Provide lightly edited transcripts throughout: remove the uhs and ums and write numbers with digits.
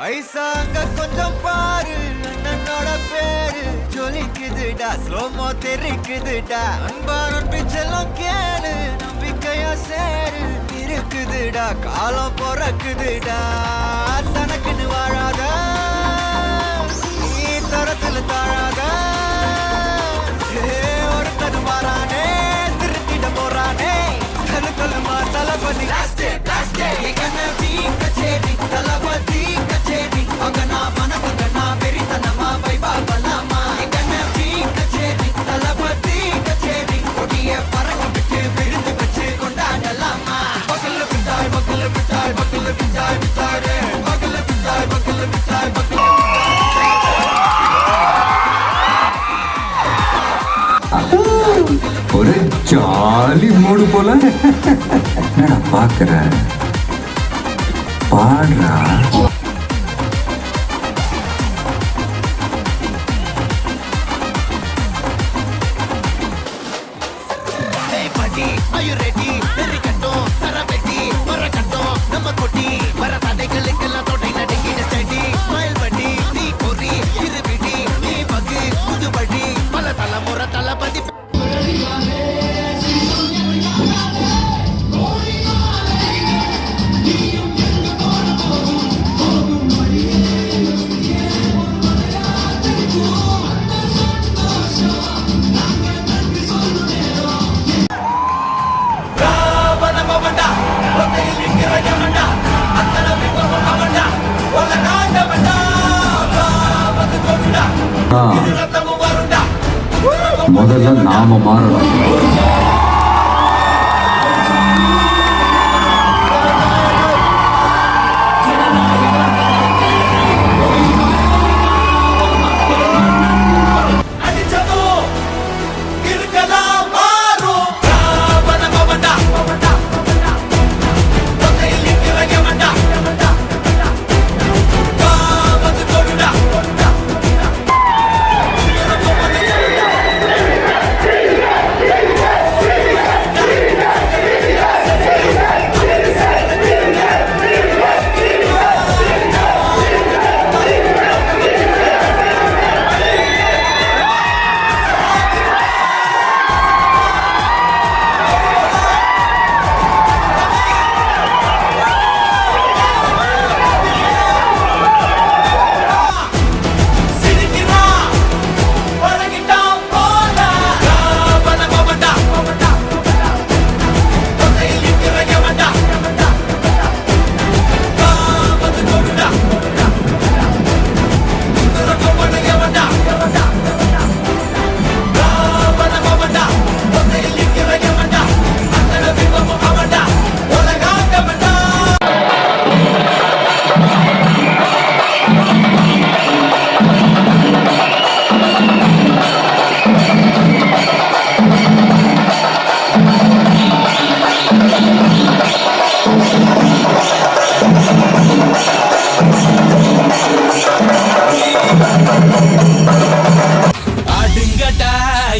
ஐசாங்க கொஞ்சம் பாரு அண்ணனோட பேரு ஜொலிக்குதுடா ஸ்லோமோ தெரிக்குதுடா அன்பாரன் பிச்செல்லாம் கேளு நம்பிக்கையா சேரு இருக்குதுடா காலம் பிறக்குதுடா தனக்குன்னு வாழாத நீ தரத்துல தாழாத ஒருத்தன் மாறானே திருத்திட போறானே தனு தலுமா தளபதி கச்சேரி தளபதி கச்சேரி அங்கனா மனசங்கனா வெறித்தனமா வைபா பலாமா கச்சேரி தளபதி கச்சேரி கொடிய பறக்க விட்டு விருந்து வச்சு கொண்டாடலாமா பக்கல்ல பிட்டாய் பக்கல்ல பிட்டாய் பக்கல்ல பிட்டாய் பிட்டாரே பக்கல்ல பிட்டாய் பக்கல்ல பிட்டாய் பக்கல்ல ஒரு ஜாலி மூடு போல என்னடா பாக்குற பாடுறா Are you ready? Very கட்டும் சரவெட்டி வர கட்டும் நம்ம கொட்டி வர தடைகளுக்கெல்லாம் தொட்டை நடுங்கிட ஸ்டடி ஸ்மைல் பண்ணி நீ பொறி இருவிடி நீ பகு புதுபடி பல தலைமுறை தளபதி முதல்ல நாம மாறணும்.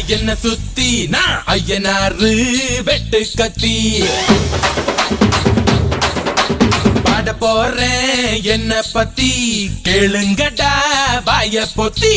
என்ன சுத்தி நான் ஐயனாரு வெட்டு கத்தி பாட போறேன் என்ன பத்தி கேளுங்கடா வாய பொத்தி